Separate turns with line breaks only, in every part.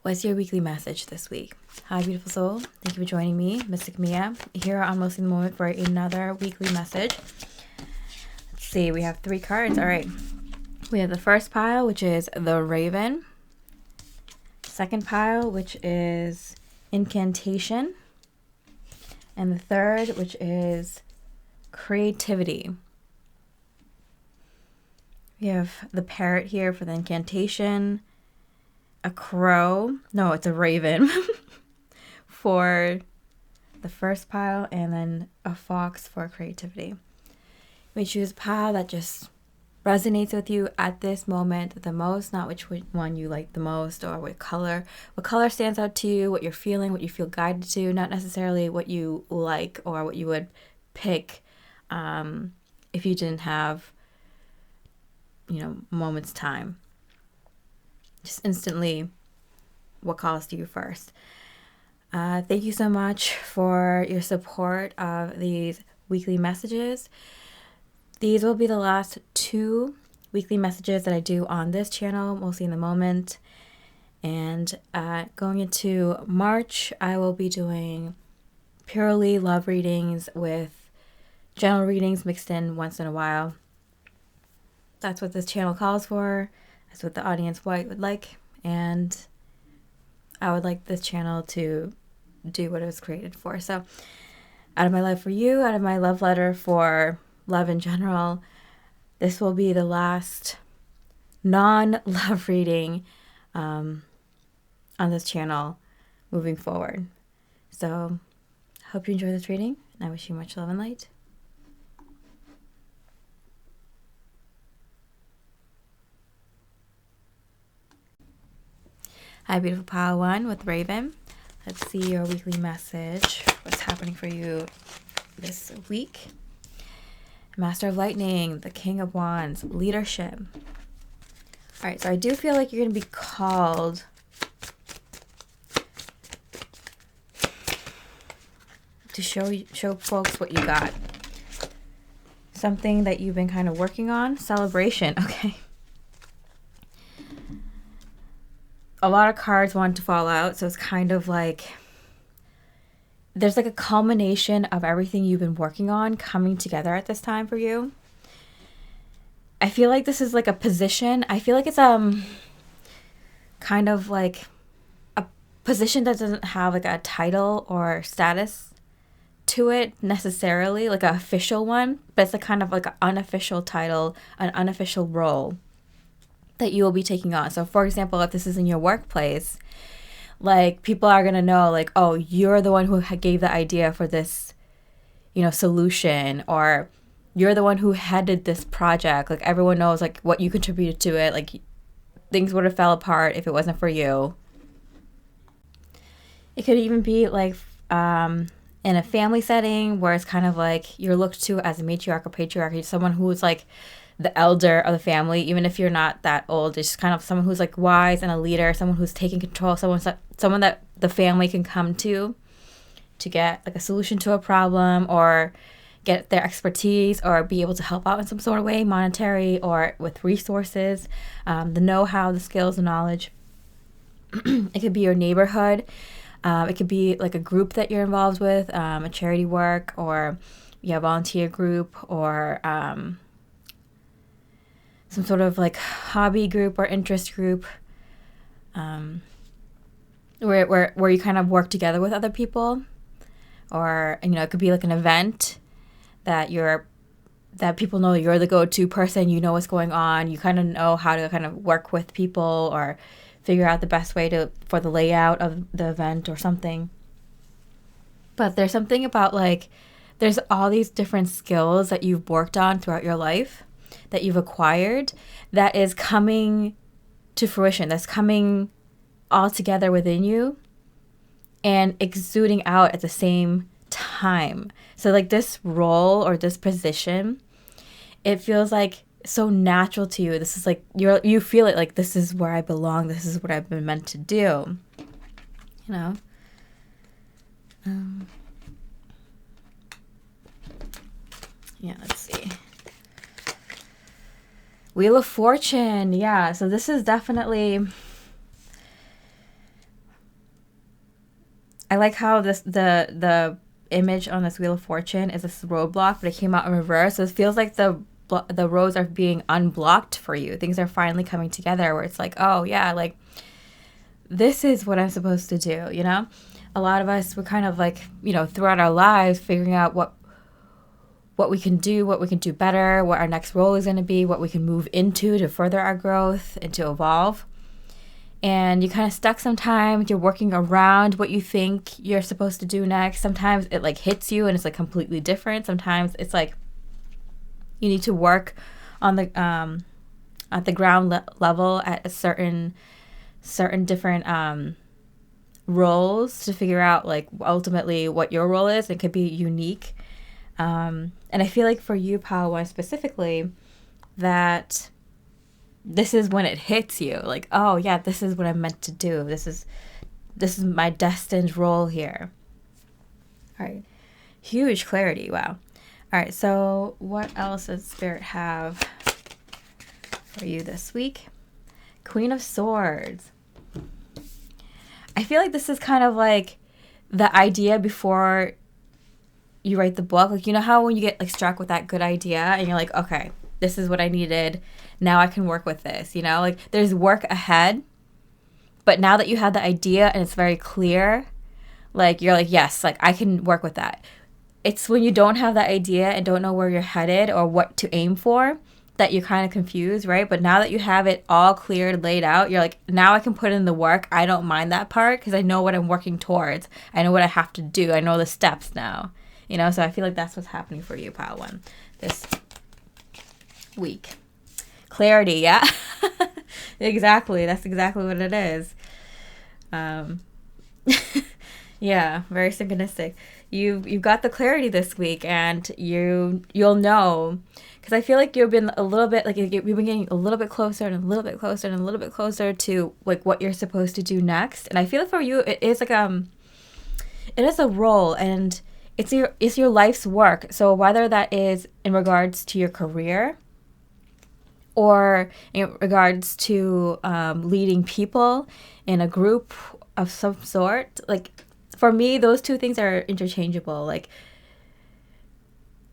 What's your weekly message this week? Hi, beautiful soul. Thank you for joining me, Mystic Miya, here on Mostly in the Moment for another weekly message. Let's see, we have 3 cards. All right. We have the first pile, which is the Raven. Second pile, which is Incantation. And the third, which is Creativity. We have the parrot here for the incantation, a crow, no, it's a raven for the first pile, and then a fox for creativity. You may choose a pile that just resonates with you at this moment the most, not which one you like the most or what color stands out to you, what you're feeling, what you feel guided to, not necessarily what you like or what you would pick if you didn't have, moment's time. Just instantly what calls to you first. Thank you so much for your support of these weekly messages. These will be the last 2 weekly messages that I do on this channel, Mostly in the Moment. And going into March, I will be doing purely love readings with general readings mixed in once in a while. That's what this channel calls for. That's what the audience would like. And I would like this channel to do what it was created for. So out of my love for you, out of my love letter for love in general, this will be the last non-love reading on this channel moving forward. So hope you enjoy this reading, and I wish you much love and light. Hi, beautiful pile 1 with Raven. Let's see your weekly message. What's happening for you this week? Master of Lightning, the King of Wands, leadership. All right, so I do feel like you're going to be called to show folks what you got. Something that you've been kind of working on. Celebration, okay. A lot of cards want to fall out, so it's kind of like there's like a culmination of everything you've been working on coming together at this time for you. I feel like this is like a position. I feel like it's kind of like a position that doesn't have like a title or status to it necessarily, like an official one, but it's a kind of like an unofficial title, an unofficial role that you will be taking on. So for example, if this is in your workplace, like people are going to know like, oh, you're the one who gave the idea for this, solution, or you're the one who headed this project. Like everyone knows like what you contributed to it. Like things would have fell apart if it wasn't for you. It could even be like in a family setting where it's kind of like you're looked to as a matriarch or patriarch, someone who's like the elder of the family, even if you're not that old. It's just kind of someone who's like wise and a leader, someone who's taking control, someone that the family can come to get like a solution to a problem, or get their expertise, or be able to help out in some sort of way, monetary or with resources, the know-how, the skills, the knowledge. It could be your neighborhood. It could be like a group that you're involved with, a charity work, or a volunteer group, or some sort of like hobby group or interest group, where you kind of work together with other people, or it could be like an event that people know you're the go-to person. You know what's going on. You kind of know how to kind of work with people or figure out the best way for the layout of the event or something. But there's something about like there's all these different skills that you've worked on throughout your life, that you've acquired, that is coming to fruition, that's coming all together within you and exuding out at the same time. So like this role or this position, it feels like so natural to you. This is like you feel it like this is where I belong. This is what I've been meant to do. Let's see. Wheel of Fortune. Yeah, so this is definitely I like how the image on this Wheel of Fortune is this roadblock, but it came out in reverse. So it feels like the roads are being unblocked for you. Things are finally coming together where it's like, oh yeah, like this is what I'm supposed to do, you know? A lot of us, we're kind of like, you know, throughout our lives figuring out what we can do better, what our next role is going to be, what we can move into to further our growth and to evolve. And you're kind of stuck sometimes. You're working around what you think you're supposed to do next. Sometimes it like hits you and it's like completely different. Sometimes it's like you need to work on the at the ground level at a certain different roles to figure out like ultimately what your role is. It could be unique. And I feel like for you, Padawan, specifically, that this is when it hits you. Like, oh yeah, this is what I'm meant to do. This is my destined role here. All right. Huge clarity. Wow. All right. So what else does Spirit have for you this week? Queen of Swords. I feel like this is kind of like the idea before you write the book. Like, you know how when you get like struck with that good idea and you're like, okay, this is what I needed. Now I can work with this, you know? Like there's work ahead. But now that you have the idea and it's very clear, like you're like, yes, like I can work with that. It's when you don't have that idea and don't know where you're headed or what to aim for that you're kind of confused, right? But now that you have it all cleared, laid out, you're like, now I can put in the work. I don't mind that part because I know what I'm working towards. I know what I have to do. I know the steps now, you know? So I feel like that's what's happening for you, Padawan, this week. Clarity, yeah? Exactly. That's exactly what it is. Yeah, very synchronistic. You've got the clarity this week, and you'll know, because I feel like you've been a little bit like you've been getting a little bit closer and a little bit closer and a little bit closer to like what you're supposed to do next. And I feel like for you, it is like it is a role, and it's your life's work. So whether that is in regards to your career or in regards to leading people in a group of some sort, like for me, those two things are interchangeable. Like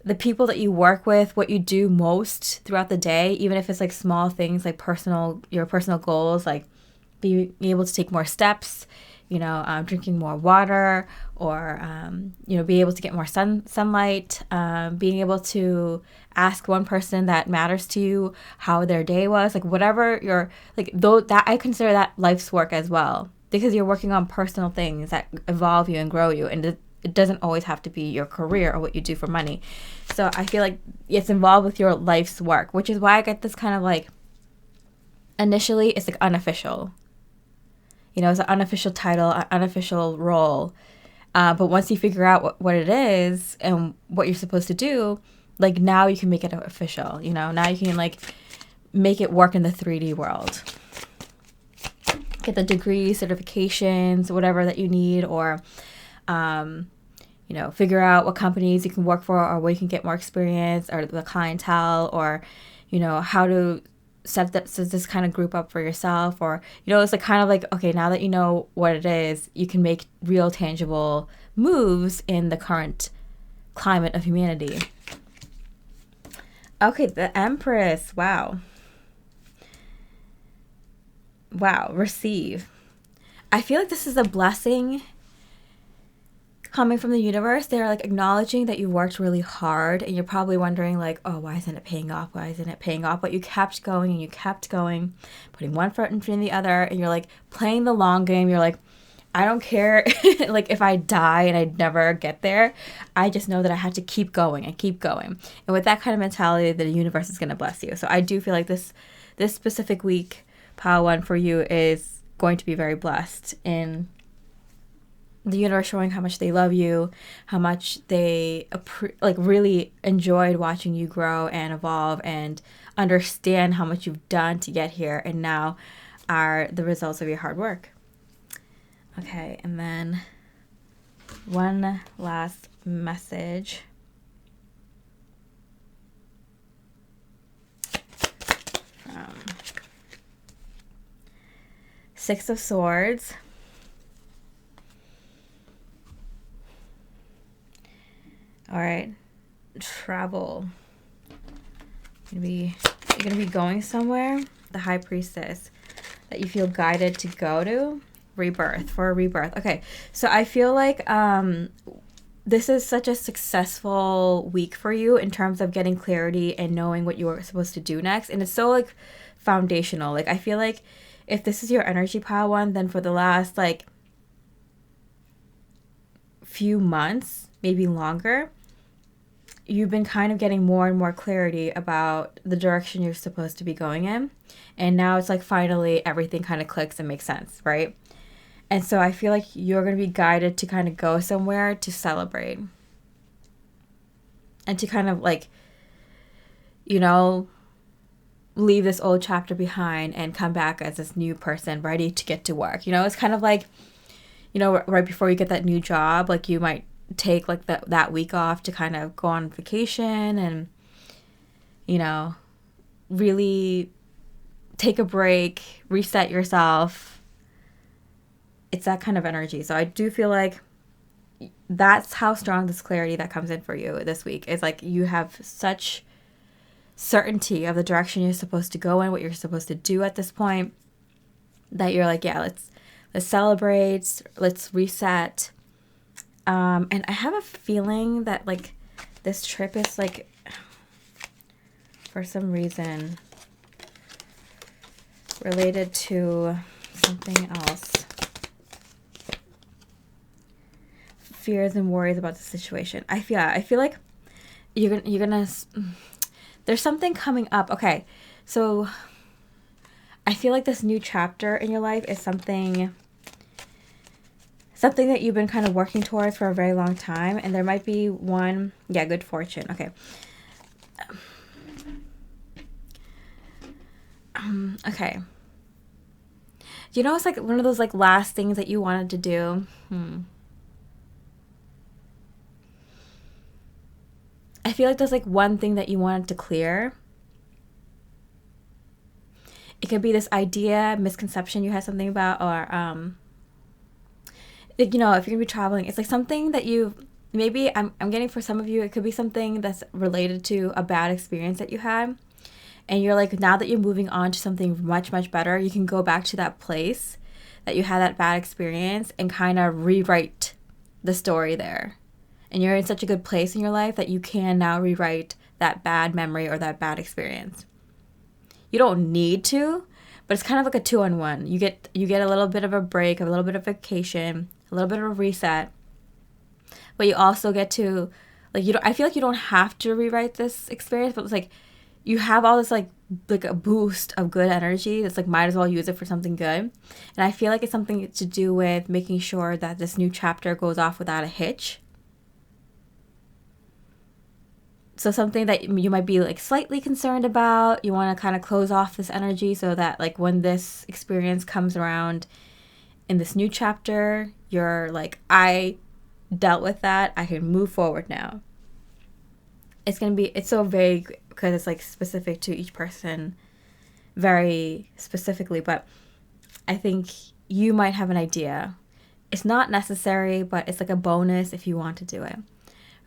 the people that you work with, what you do most throughout the day, even if it's like small things like your personal goals, like being able to take more steps, you know, drinking more water, or you know, being able to get more sunlight, being able to ask one person that matters to you how their day was, like whatever you're like, though, that I consider that life's work as well, because you're working on personal things that evolve you and grow you, and it doesn't always have to be your career or what you do for money. So I feel like it's involved with your life's work, which is why I get this kind of like, initially it's like unofficial. You know, it's an unofficial title, an unofficial role. But once you figure out what it is and what you're supposed to do, like now you can make it official. You know, now you can like make it work in the 3D world. Get the degrees, certifications, whatever that you need, or you know, figure out what companies you can work for or where you can get more experience, or the clientele, or you know, how to set this kind of group up for yourself, or you know, it's like kind of like, okay, now that you know what it is, you can make real tangible moves in the current climate of humanity. Okay, the Empress. Wow, receive. I feel like this is a blessing coming from the universe. They're like acknowledging that you worked really hard, and you're probably wondering like, oh, why isn't it paying off? But you kept going and you kept going, putting one foot in front of the other, and you're like playing the long game. You're like, I don't care like if I die and I never get there. I just know that I had to keep going and keep going. And with that kind of mentality, the universe is going to bless you. So I do feel like this specific week, Padawan, for you is going to be very blessed in the universe showing how much they love you, how much they like really enjoyed watching you grow and evolve and understand how much you've done to get here, and now are the results of your hard work. Okay, and then one last message. Six of Swords. All right. Travel. You're gonna be going somewhere. The High Priestess that you feel guided to go to. For a rebirth. Okay, so I feel like this is such a successful week for you in terms of getting clarity and knowing what you're supposed to do next, and it's so like foundational. Like I feel like if this is your energy pile one, then for the last like few months, maybe longer, you've been kind of getting more and more clarity about the direction you're supposed to be going in, and now it's like finally everything kind of clicks and makes sense, right? And so I feel like you're going to be guided to kind of go somewhere to celebrate. And to kind of like, leave this old chapter behind and come back as this new person ready to get to work. It's kind of like, right before you get that new job, like you might take like that week off to kind of go on vacation and, really take a break, reset yourself. It's that kind of energy. So I do feel like that's how strong this clarity that comes in for you this week is. Like you have such certainty of the direction you're supposed to go in, what you're supposed to do at this point, that you're like, yeah, let's celebrate, let's reset. And I have a feeling that like this trip is like, for some reason, related to something else. Fears and worries about the situation. I feel like you're gonna there's something coming up. Okay, so I feel like this new chapter in your life is something that you've been kind of working towards for a very long time, and there might be good fortune. Okay. Okay. It's like one of those like last things that you wanted to do. I feel like there's like one thing that you wanted to clear. It could be this idea, misconception you had something about, or if you're gonna be traveling, it's like something that maybe I'm getting for some of you, it could be something that's related to a bad experience that you had, and you're like, now that you're moving on to something much, much better, you can go back to that place that you had that bad experience and kind of rewrite the story there. And you're in such a good place in your life that you can now rewrite that bad memory or that bad experience. You don't need to, but it's kind of like a 2-on-1. You get a little bit of a break, a little bit of vacation, a little bit of a reset, but you also get to I feel like you don't have to rewrite this experience, but it's like you have all this like a boost of good energy that's like might as well use it for something good. And I feel like it's something to do with making sure that this new chapter goes off without a hitch. So something that you might be like slightly concerned about, you want to kind of close off this energy so that like when this experience comes around in this new chapter, you're like, I dealt with that, I can move forward now. It's so vague because it's like specific to each person very specifically, but I think you might have an idea. It's not necessary, but it's like a bonus if you want to do it.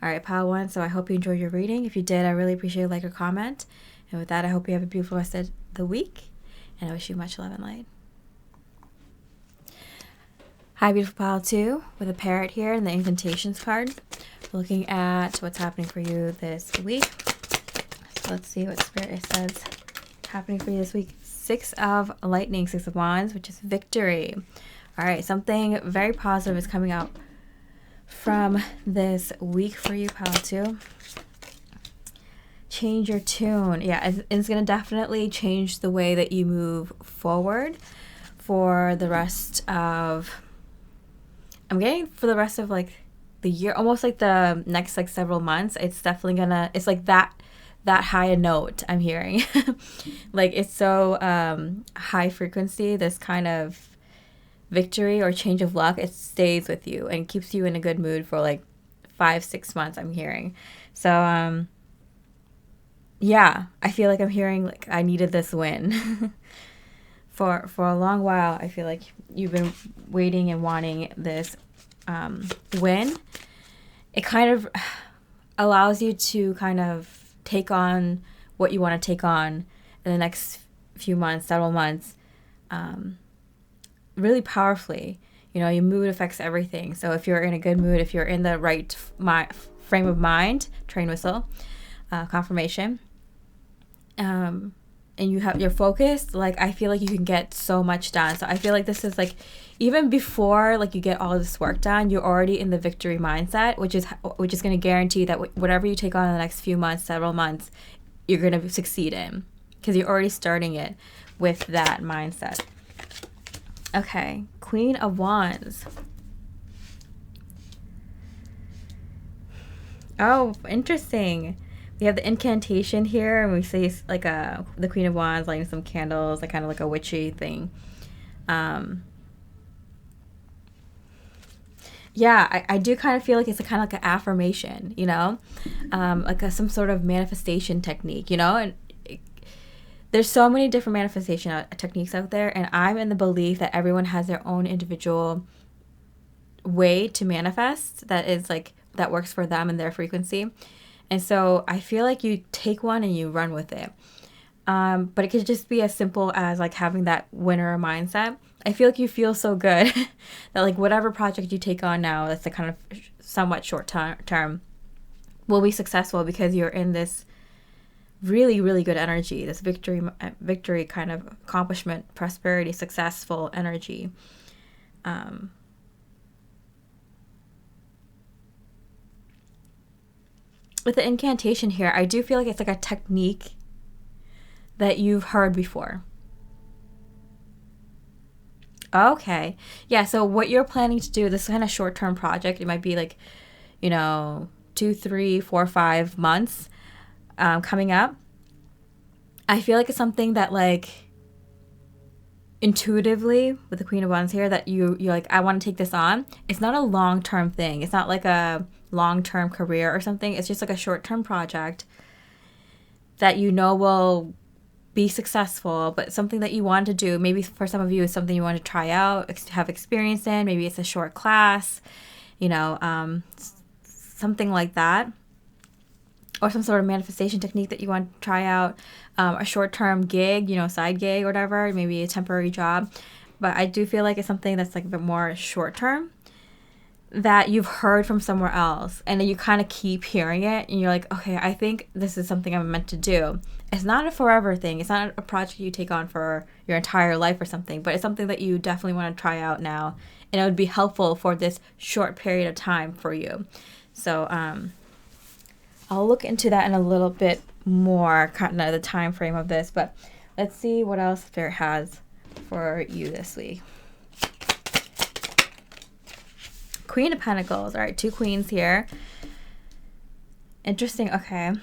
All right, Pile 1, so I hope you enjoyed your reading. If you did, I really appreciate a like or comment. And with that, I hope you have a beautiful rest of the week. And I wish you much love and light. Hi, beautiful Pile 2, with a parrot here and the incantations card. We're looking at what's happening for you this week. So let's see what Spirit says happening for you this week. 6 of Lightning, 6 of Wands, which is victory. All right, something very positive is coming out from this week for you, Pile 2. Change your tune. Yeah, it's going to definitely change the way that you move forward for the rest of, like the year, almost like the next like several months. It's definitely it's like that high a note I'm hearing. Like it's so high frequency, this kind of victory or change of luck. It stays with you and keeps you in a good mood for like 5-6 months, I'm hearing. So yeah, I feel like I'm hearing like I needed this win. for a long while. I feel like you've been waiting and wanting this win. It kind of, allows you to kind of take on what you want to take on in the next few months, several months, really powerfully. You know, your mood affects everything. So if you're in a good mood, if you're in the right frame of mind, train whistle, confirmation, and you have your focus, like, I feel like you can get so much done. So I feel like this is like, even before like you get all this work done, you're already in the victory mindset, which is going to guarantee that whatever you take on in the next few months, several months, you're going to succeed in, because you're already starting it with that mindset. Okay, Queen of Wands. Oh, interesting. We have the incantation here, and we see like the Queen of Wands lighting some candles, like kind of like a witchy thing. Yeah, I do kind of feel like it's a kind of like an affirmation, you know, like some sort of manifestation technique, you know, and there's so many different manifestation techniques out there, and I'm in the belief that everyone has their own individual way to manifest that works for them and their frequency. And so I feel like you take one and you run with it. But it could just be as simple as like having that winner mindset. I feel like you feel so good that like whatever project you take on now that's the kind of somewhat short term will be successful, because you're in this really, really good energy, this victory kind of accomplishment, prosperity, successful energy. With the incantation here, I do feel like it's like a technique that you've heard before. Okay. Yeah, so what you're planning to do, this kind of short-term project, it might be like, 2, 3, 4, 5 months coming up. I feel like it's something that like intuitively, with the Queen of Wands here, that you're like, I want to take this on. It's not a long-term thing. It's not like a long-term career or something. It's just like a short-term project that will be successful, but something that you want to do. Maybe for some of you, it's something you want to try out, have experience in. Maybe it's a short class, something like that. Or some sort of manifestation technique that you want to try out. A short-term gig, side gig or whatever, maybe a temporary job. But I do feel like it's something that's like a bit more short-term that you've heard from somewhere else, and then you kind of keep hearing it, and you're like, okay, I think this is something I'm meant to do. It's not a forever thing. It's not a project you take on for your entire life or something, but it's something that you definitely want to try out now, and it would be helpful for this short period of time for you. So I'll look into that in a little bit more, kind of the time frame of this, but let's see what else Spirit has for you this week. Queen of Pentacles. All right, 2 queens here. Interesting. Okay.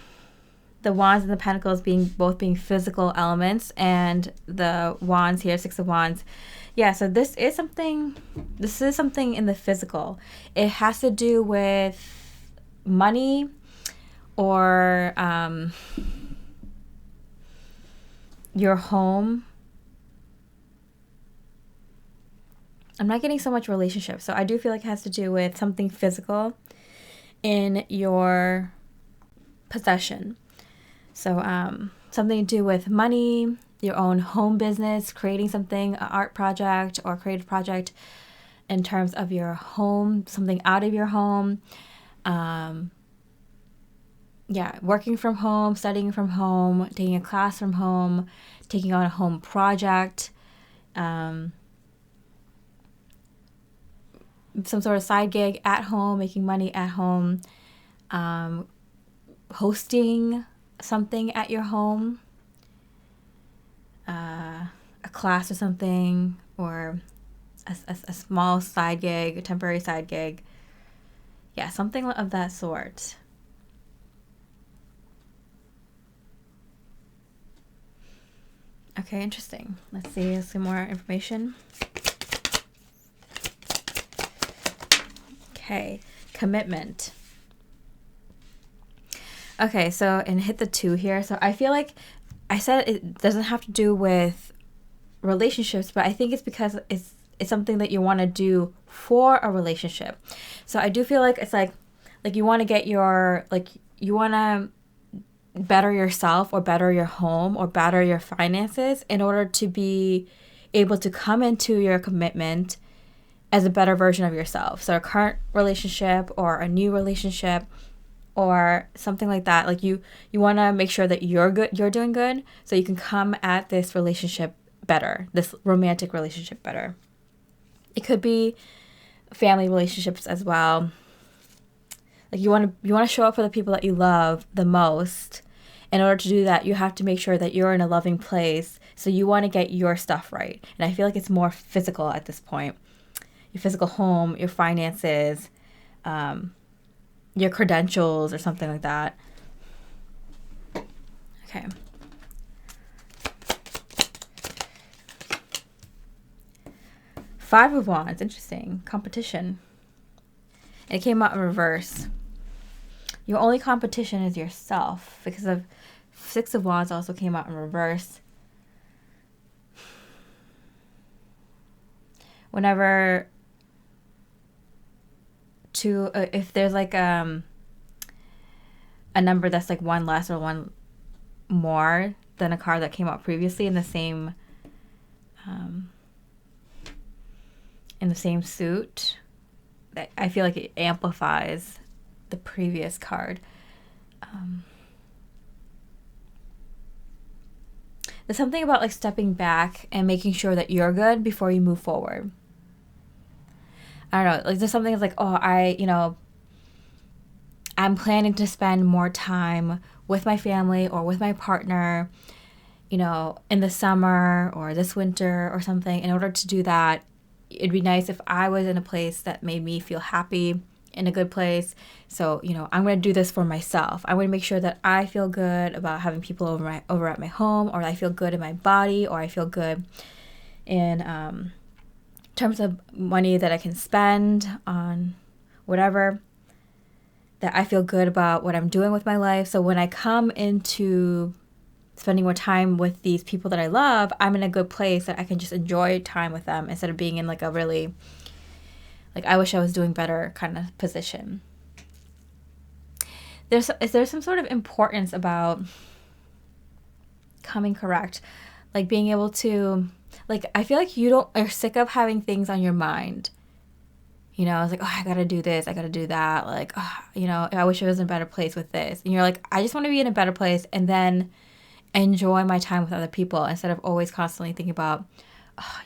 The Wands and the Pentacles both being physical elements, and the Wands here, 6 of Wands. Yeah, so this is something in the physical. It has to do with money or your home. I'm not getting so much relationship. So I do feel like it has to do with something physical in your possession. So something to do with money, your own home business, creating something, an art project or creative project in terms of your home, something out of your home. Working from home, studying from home, taking a class from home, taking on a home project. Some sort of side gig at home, making money at home, hosting something at your home, a class or something, or a small side gig, a temporary side gig. Yeah, something of that sort. Okay, interesting. Let's see some more information. Okay, commitment. Okay, so, and hit the 2 here. So I feel like I said it doesn't have to do with relationships, but I think it's because it's something that you want to do for a relationship. So I do feel like it's like like you want to get your, like you want to better yourself or better your home or better your finances in order to be able to come into your commitment as a better version of yourself. So a current relationship or a new relationship or something like that. Like you want to make sure that you're good, you're doing good, so you can come at this relationship better, this romantic relationship better. It could be family relationships as well. Like you want to show up for the people that you love the most. In order to do that, you have to make sure that you're in a loving place. So you want to get your stuff right. And I feel like it's more physical at this point. Your physical home, your finances, your credentials or something like that. Okay. Five of Wands, interesting. Competition. And it came out in reverse. Your only competition is yourself, because of Six of Wands also came out in reverse. Whenever if there's like a number that's like one less or one more than a card that came out previously in the same suit, I feel like it amplifies the previous card. There's something about like stepping back and making sure that you're good before you move forward. I don't know, like there's something that's like, I'm planning to spend more time with my family or with my partner, in the summer or this winter or something. In order to do that, it'd be nice if I was in a place that made me feel happy, in a good place. So, I'm going to do this for myself. I'm going to make sure that I feel good about having people over at my home, or I feel good in my body, or I feel good in terms of money that I can spend on whatever, that I feel good about what I'm doing with my life. So when I come into spending more time with these people that I love, I'm in a good place that I can just enjoy time with them instead of being in like a really, like, I wish I was doing better kind of position. Is there some sort of importance about coming correct? Like being able to, like, I feel like are sick of having things on your mind. It's like, I gotta do this, I gotta do that. Like, I wish I was in a better place with this. And you're like, I just want to be in a better place and then enjoy my time with other people instead of always constantly thinking about,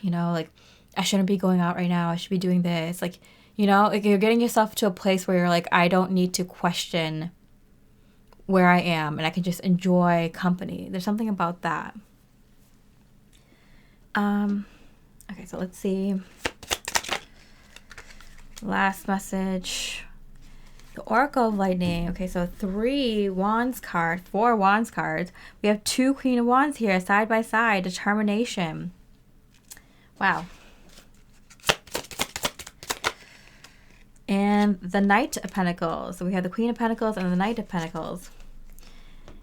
like, I shouldn't be going out right now, I should be doing this. Like, like you're getting yourself to a place where you're like, I don't need to question where I am and I can just enjoy company. There's something about that. Okay, so let's see. Last message. The Oracle of Lightning. Okay, so 4 Wands cards. We have 2 Queen of Wands here, side by side. Determination. Wow. And the Knight of Pentacles. So we have the Queen of Pentacles and the Knight of Pentacles.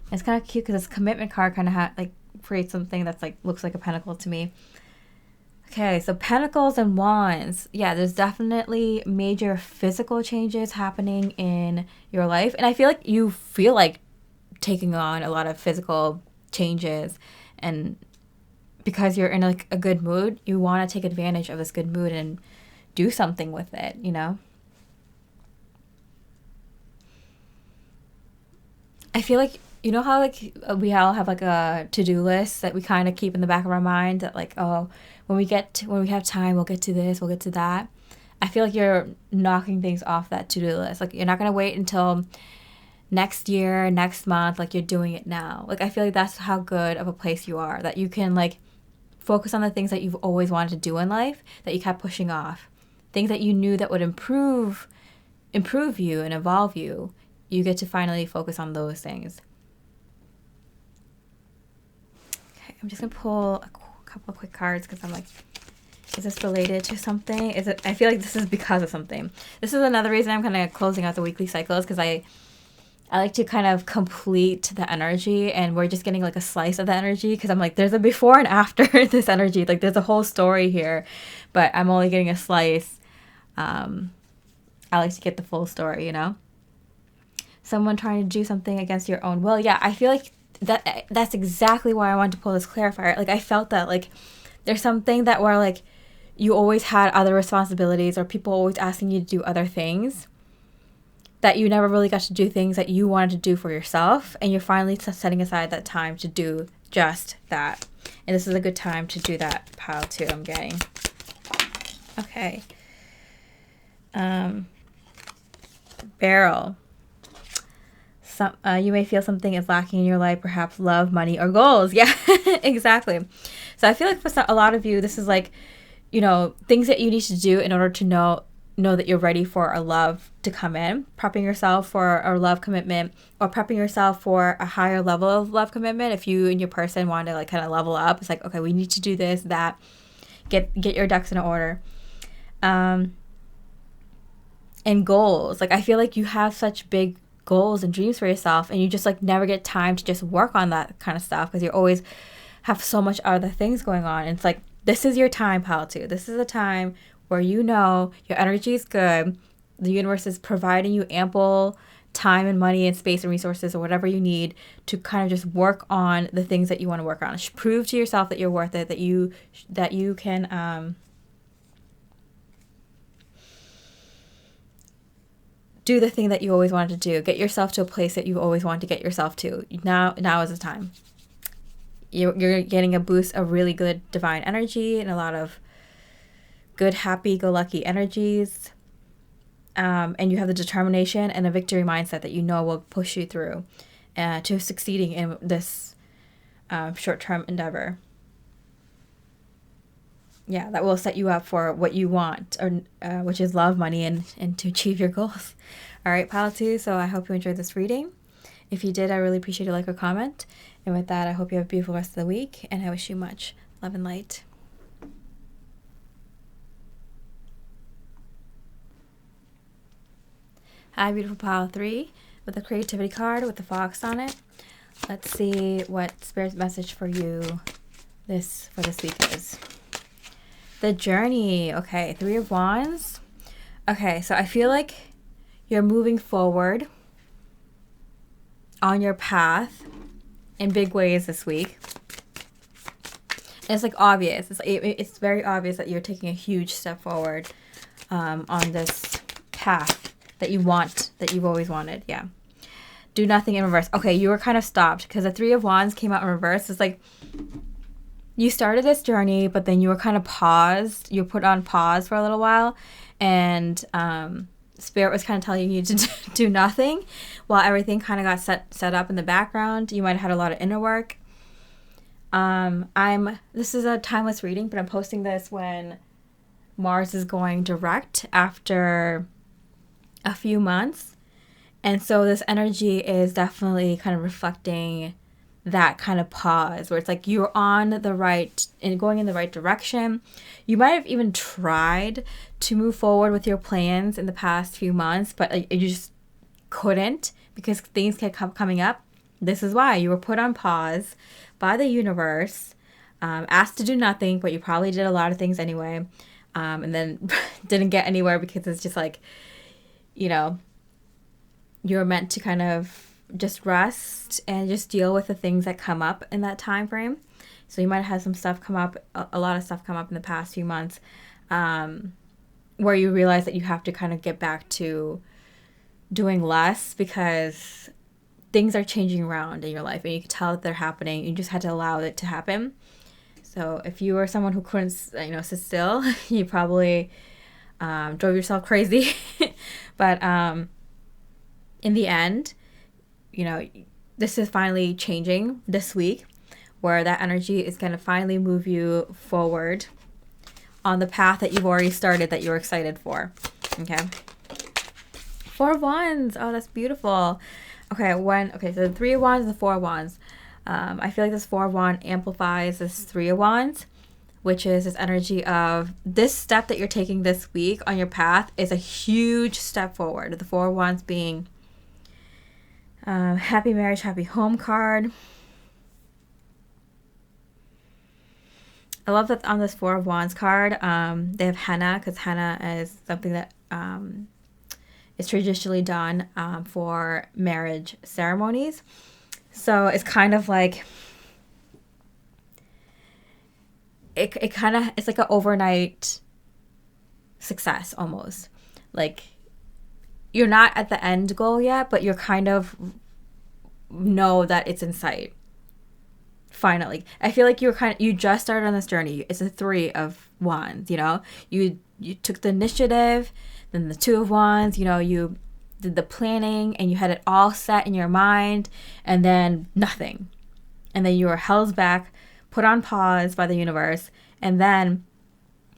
And it's kind of cute because this commitment card kind of creates something that's like, looks like a pentacle to me. Okay, so Pentacles and Wands. Yeah, there's definitely major physical changes happening in your life. And I feel like you feel like taking on a lot of physical changes. And because you're in like a good mood, you want to take advantage of this good mood and do something with it, I feel like, how like we all have like a to-do list that we kind of keep in the back of our mind that like, oh, when we have time, we'll get to this, we'll get to that. I feel like you're knocking things off that to-do list. Like you're not going to wait until next year, next month, like you're doing it now. Like I feel like that's how good of a place you are, that you can like focus on the things that you've always wanted to do in life that you kept pushing off. Things that you knew that would improve you and evolve you. You get to finally focus on those things. Okay, I'm just going to pull a couple of quick cards because I'm like, is this related to something? I feel like this is because of something. This is another reason I'm kind of closing out the weekly cycles, because I like to kind of complete the energy, and we're just getting like a slice of the energy, because I'm like, there's a before and after this energy. Like there's a whole story here, but I'm only getting a slice. I like to get the full story, someone trying to do something against your own will. Yeah, I feel like that's exactly why I wanted to pull this clarifier. Like, I felt that, like, there's something that where, like, you always had other responsibilities or people always asking you to do other things, that you never really got to do things that you wanted to do for yourself, and you're finally setting aside that time to do just that. And this is a good time to do that, pile 2, I'm getting. Okay. Barrel. You may feel something is lacking in your life, perhaps love, money, or goals. Yeah, exactly. So I feel like for a lot of you, this is like, you know, things that you need to do in order to know that you're ready for a love to come in, prepping yourself for a love commitment, or prepping yourself for a higher level of love commitment. If you and your person want to, like, kind of level up, it's like, okay, we need to do this, that, get your ducks in order. And goals. Like, I feel like you have such big goals and dreams for yourself, and you just, like, never get time to just work on that kind of stuff because you always have so much other things going on. And it's like, this is your time, pile 2. This is a time where you know your energy is good. The universe is providing you ample time and money and space and resources or whatever you need to kind of just work on the things that you want to work on. Prove to yourself that you're worth it, that you can do the thing that you always wanted to do. Get yourself to a place that you always wanted to get yourself to. Now is the time. You're getting a boost of really good divine energy and a lot of good, happy-go-lucky energies. And you have the determination and a victory mindset that you know will push you through to succeeding in this short-term endeavor. Yeah, that will set you up for what you want, or which is love, money, and to achieve your goals. All right, pile 2, so I hope you enjoyed this reading. If you did, I really appreciate a like or comment. And with that, I hope you have a beautiful rest of the week, and I wish you much love and light. Hi, beautiful pile 3, with a creativity card with the fox on it. Let's see what Spirit's message for you for this week is. The journey. Okay, 3 of Wands. Okay, so I feel like you're moving forward on your path in big ways this week. And it's like obvious. It's very obvious that you're taking a huge step forward on this path that you want, that you've always wanted. Yeah. Do nothing in reverse. Okay, you were kind of stopped because the 3 of Wands came out in reverse. It's like you started this journey, but then you were kind of paused. You were put on pause for a little while, and Spirit was kind of telling you to do nothing while everything kind of got set up in the background. You might have had a lot of inner work. This is a timeless reading, but I'm posting this when Mars is going direct after a few months. And so this energy is definitely kind of reflecting that kind of pause where it's like you're on the right and going in the right direction. You might have even tried to move forward with your plans in the past few months, but you just couldn't because things kept coming up. This is why you were put on pause by the universe, asked to do nothing, but you probably did a lot of things anyway, and then didn't get anywhere because it's just like, you know, you're meant to kind of just rest and just deal with the things that come up in that time frame. So you might have had some stuff come up, a lot of stuff come up in the past few months, where you realize that you have to kind of get back to doing less because things are changing around in your life and you can tell that they're happening. You just had to allow it to happen. So if you were someone who couldn't, sit still, you probably drove yourself crazy. But in the end, this is finally changing this week, where that energy is going to finally move you forward on the path that you've already started that you're excited for. Okay. 4 of Wands. Oh, that's beautiful. Okay, so the 3 of Wands and the 4 of Wands. I feel like this 4 of Wands amplifies this 3 of Wands, which is this energy of this step that you're taking this week on your path is a huge step forward. The 4 of Wands being happy marriage, happy home card. I love that on this 4 of Wands card, they have henna, because henna is something that is traditionally done for marriage ceremonies. So it's kind of like it's like an overnight success almost. Like you're not at the end goal yet, but you're kind of know that it's in sight. Finally, I feel like you just started on this journey. It's a 3 of Wands. You took the initiative, then the 2 of Wands. You did the planning and you had it all set in your mind, and then nothing, and then you were held back, put on pause by the universe, and then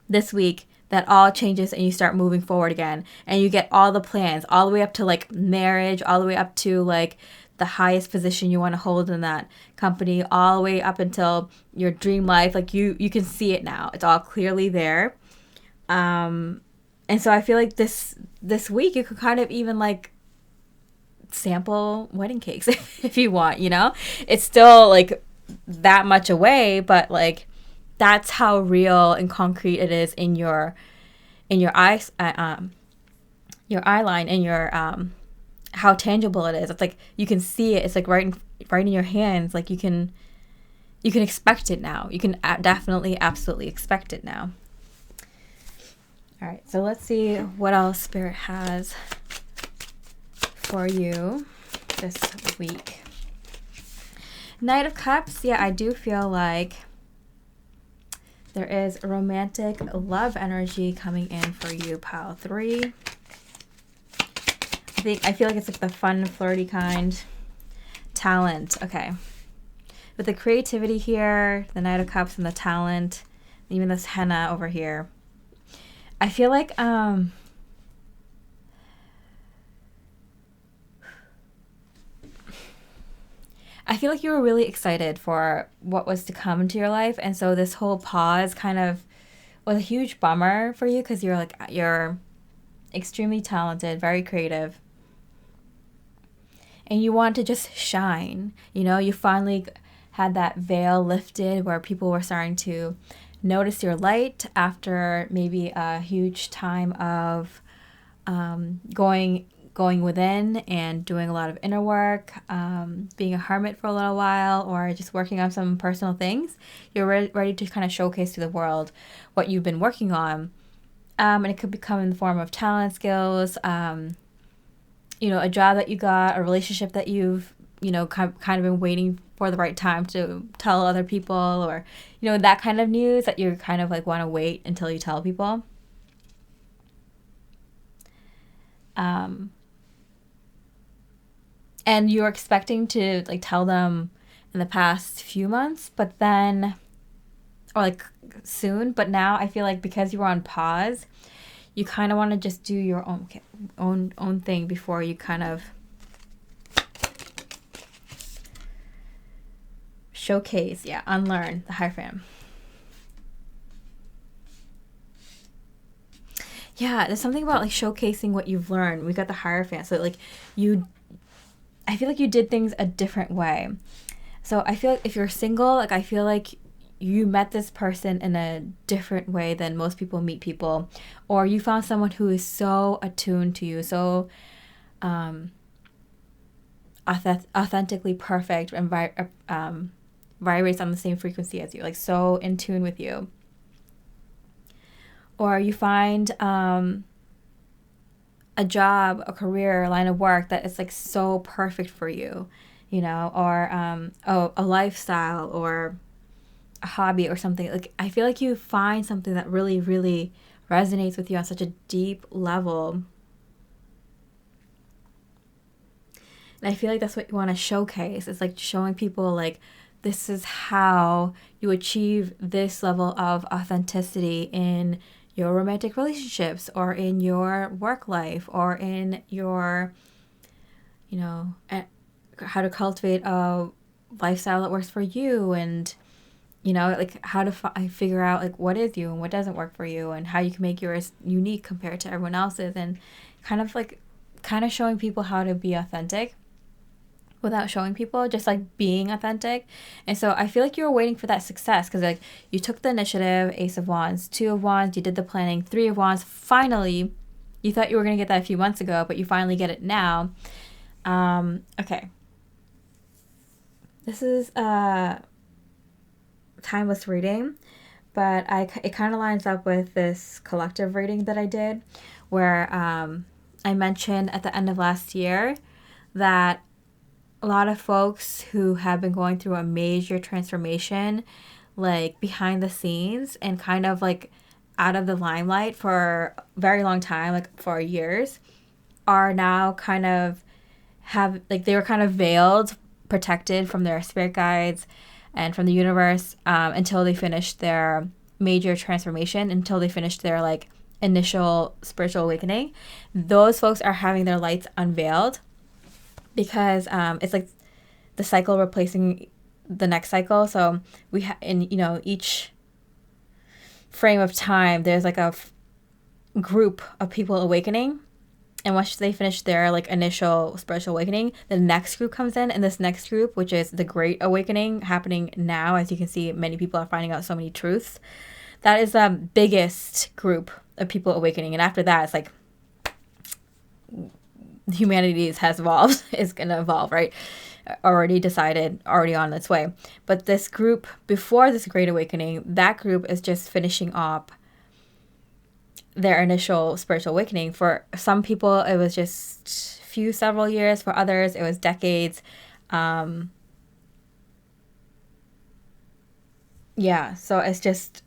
this week that all changes and you start moving forward again, and you get all the plans all the way up to like marriage, all the way up to like the highest position you want to hold in that company, all the way up until your dream life. Like you can see it now. It's all clearly there. And so I feel like this week you could kind of even like sample wedding cakes if you want, It's still like that much away, but like that's how real and concrete it is in your eyes, your eye line, and your how tangible it is. It's like you can see it. It's like right in your hands. Like you can expect it now. You can definitely, absolutely expect it now. All right, so let's see what else Spirit has for you this week. Knight of Cups. Yeah, I do feel like there is romantic love energy coming in for you, pile 3. I feel like it's like the fun, flirty kind. Talent. Okay. With the creativity here, the Knight of Cups and the talent, even this henna over here. I feel like you were really excited for what was to come into your life, and so this whole pause kind of was a huge bummer for you because you're extremely talented, very creative, and you want to just shine. You finally had that veil lifted where people were starting to notice your light after maybe a huge time of going within and doing a lot of inner work, being a hermit for a little while, or just working on some personal things. You're ready to kind of showcase to the world what you've been working on. And it could come in the form of talent, skills, a job that you got, a relationship that you've, kind of been waiting for the right time to tell other people, or, that kind of news that you kind of like want to wait until you tell people. And you're expecting to like tell them in the past few months, but then, or like soon, but now I feel like because you were on pause, you kind of want to just do your own thing before you kind of showcase, unlearn the Hierophant. Yeah, there's something about like showcasing what you've learned. We got the Hierophant, so like I feel like you did things a different way. So I feel like if you're single, like I feel like you met this person in a different way than most people meet people, or you found someone who is so attuned to you, so authentically perfect, and vibrates on the same frequency as you, like so in tune with you. Or you find a job, a career, a line of work that is like so perfect for you, or a lifestyle or a hobby or something. Like I feel like you find something that really, really resonates with you on such a deep level. And I feel like that's what you want to showcase. It's like showing people like this is how you achieve this level of authenticity in your romantic relationships, or in your work life, or in your, how to cultivate a lifestyle that works for you, and, like how to figure out like what is you and what doesn't work for you, and how you can make yours unique compared to everyone else's, and kind of showing people how to be authentic without showing people, just like being authentic. And so I feel like you were waiting for that success because like you took the initiative, Ace of Wands, 2 of Wands, you did the planning, 3 of Wands, finally You thought you were going to get that a few months ago, but you finally get it now. Okay. This is a timeless reading, but it kind of lines up with this collective reading that I did, where I mentioned at the end of last year that a lot of folks who have been going through a major transformation, like behind the scenes and kind of like out of the limelight for a very long time, like for years, are now kind of they were kind of veiled, protected from their spirit guides and from the universe until they finished their major transformation, until they finished their like initial spiritual awakening. Those folks are having their lights unveiled because it's like the cycle replacing the next cycle. So we in each frame of time, there's like a group of people awakening, and once they finish their like initial spiritual awakening, the next group comes in, and this next group, which is the Great Awakening, happening now. As you can see, many people are finding out so many truths. That is the biggest group of people awakening, and after that, it's like humanity has evolved. Is going to evolve, right? Already decided, already on its way. But this group before this Great Awakening, that group is just finishing up their initial spiritual awakening. For some people, it was just several years. For others, it was decades. So it's just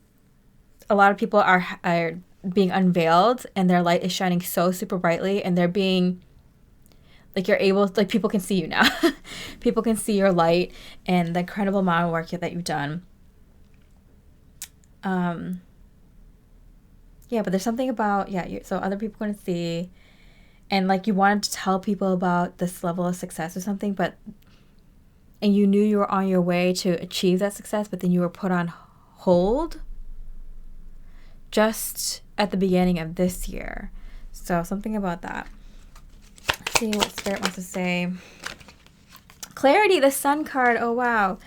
a lot of people are being unveiled, and their light is shining so super brightly, and they're being like, you're able, like, people can see you now. People can see your light and the incredible amount of work that you've done. But there's something about, so other people can see, and like you wanted to tell people about this level of success or something, and you knew you were on your way to achieve that success, but then you were put on hold just at the beginning of this year. So something about that. Let's see what Spirit wants to say. Clarity, the Sun card. Oh, wow.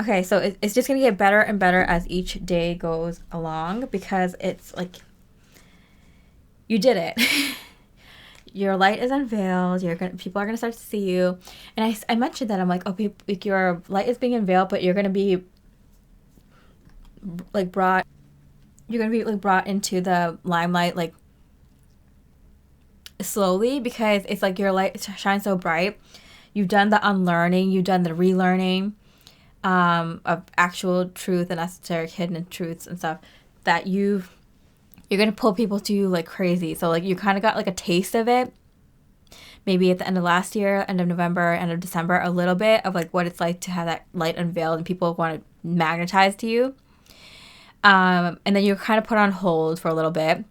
Okay, so it's just going to get better and better as each day goes along, because it's like, you did it. Your light is unveiled. People are going to start to see you. And I mentioned that. I'm like, your light is being unveiled, but you're going to be like brought into the limelight like slowly, because it's like your light shines so bright. You've done the unlearning, you've done the relearning of actual truth and esoteric hidden truths and stuff that you're going to pull people to you like crazy. So like you kind of got like a taste of it maybe at the end of last year, end of November, end of December, a little bit of like what it's like to have that light unveiled and people want to magnetize to you. And then you're kind of put on hold for a little bit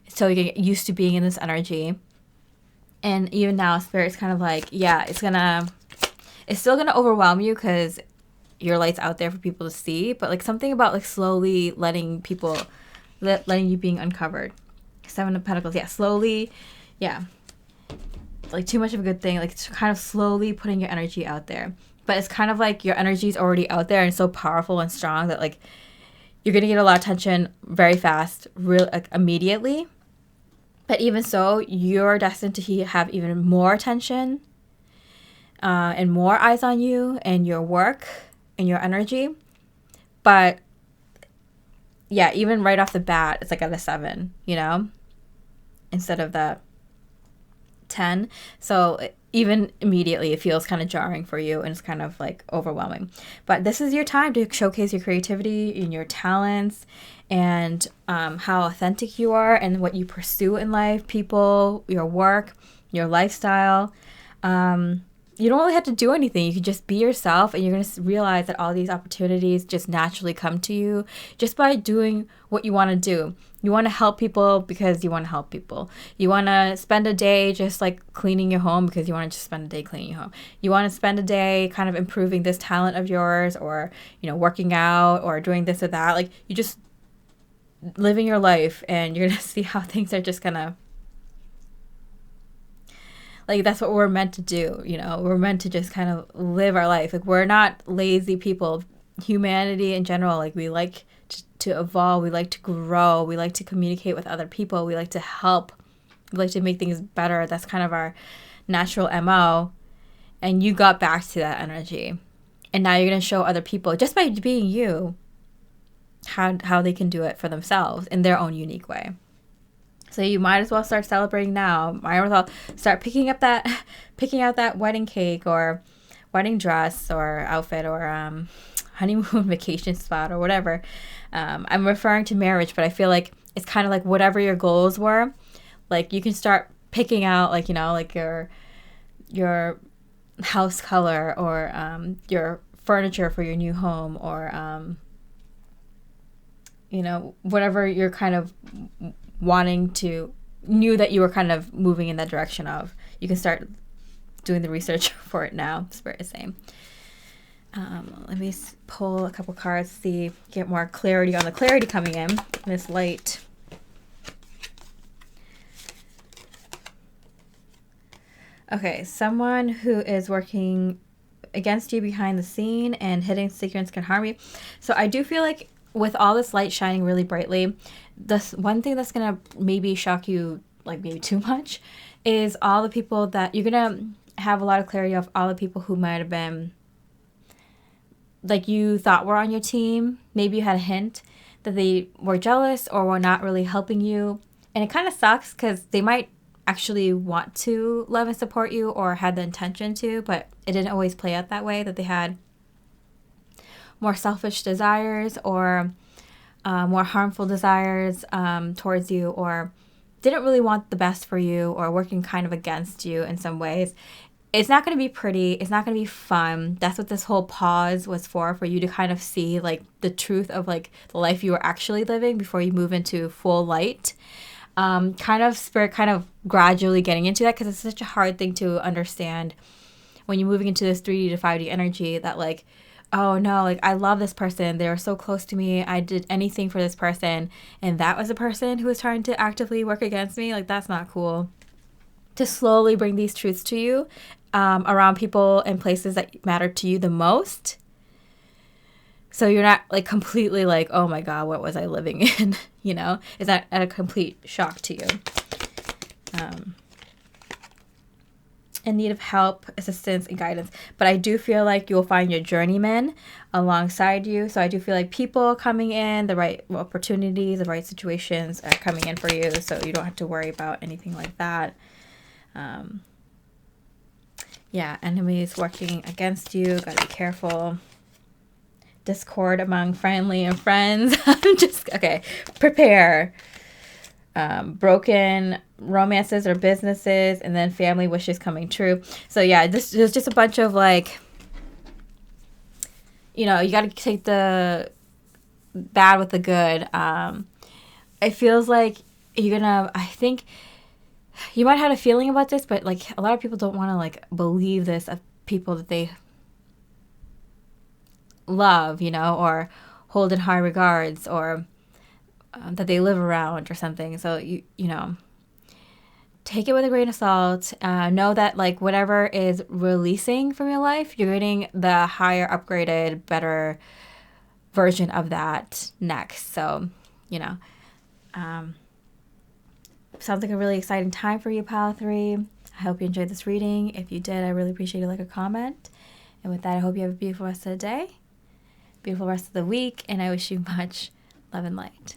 so you get used to being in this energy. And even now, Spirit's kind of like, it's still gonna overwhelm you because your light's out there for people to see, but like something about like slowly letting you being uncovered. 7 of Pentacles, slowly, like too much of a good thing, like it's kind of slowly putting your energy out there. But it's kind of like your energy is already out there and it's so powerful and strong that like you're gonna get a lot of attention very fast, immediately. But even so, you're destined to have even more attention and more eyes on you and your work and your energy. But even right off the bat, it's like at a 7, instead of the 10. So even immediately, it feels kind of jarring for you and it's kind of like overwhelming. But this is your time to showcase your creativity and your talents and how authentic you are and what you pursue in life, people, your work, your lifestyle. You don't really have to do anything. You can just be yourself, and you're going to realize that all these opportunities just naturally come to you just by doing what you want to do. You want to help people because you want to help people. You want to spend a day just like cleaning your home because you want to just spend a day cleaning your home. You want to spend a day kind of improving this talent of yours, or, working out or doing this or that. Like, you just living your life, and you're going to see how things are just going to, like, that's what we're meant to do. We're meant to just kind of live our life. Like, we're not lazy people. Humanity in general, like, we like to evolve. We like to grow. We like to communicate with other people. We like to help We like to make things better. That's kind of our natural MO. And you got back to that energy. And now you're going to show other people, just by being you, how they can do it for themselves in their own unique way. So you might as well start celebrating now. Might as well start picking out that wedding cake or wedding dress or outfit or honeymoon vacation spot or whatever. I'm referring to marriage, but I feel like it's kind of like whatever your goals were. Like you can start picking out like, you know, like your house color or your furniture for your new home or you know, whatever you're kind of knew that you were kind of moving in that direction of. You can start doing the research for it now, Spirit is saying. Let me pull a couple cards, get more clarity on the clarity coming in this light. Okay, someone who is working against you behind the scene and hidden secrets can harm you. So I do feel like with all this light shining really brightly, this one thing that's going to maybe shock you, like maybe too much, is all the people that you're going to have a lot of clarity of all the people who might have been, like you thought were on your team. Maybe you had a hint that they were jealous or were not really helping you. And it kind of sucks because they might actually want to love and support you or had the intention to, but it didn't always play out that way, that they had more selfish desires or more harmful desires towards you, or didn't really want the best for you, or working kind of against you in some ways. It's not going to be pretty. It's not going to be fun. That's what this whole pause was for you to kind of see like the truth of like the life you were actually living before you move into full light. Kind of Spirit kind of gradually getting into that, because it's such a hard thing to understand when you're moving into this 3D to 5D energy, that like, oh no, like I love this person. They were so close to me. I did anything for this person. And that was a person who was trying to actively work against me. Like that's not cool. To slowly bring these truths to you around people and places that matter to you the most. So you're not like completely like, oh my God, what was I living in? You know, is that a complete shock to you? In need of help, assistance, and guidance. But I do feel like you'll find your journeyman alongside you. So I do feel like people coming in, the right opportunities, the right situations are coming in for you. So you don't have to worry about anything like that. Yeah, enemies working against you. Gotta be careful. Discord among family and friends. Prepare. Broken romances or businesses, and then family wishes coming true. So yeah, this is just a bunch of like, you know, you got to take the bad with the good. It feels like I think you might have had a feeling about this, but like a lot of people don't want to like believe this of people that they love, you know, or hold in high regards, or that they live around or something. So you know, take it with a grain of salt. Know that like whatever is releasing from your life, you're getting the higher, upgraded, better version of that next. So, you know, sounds like a really exciting time for you, Pile 3. I hope you enjoyed this reading. If you did, I really appreciate you, like a comment. And with that, I hope you have a beautiful rest of the day, beautiful rest of the week, and I wish you much love and light.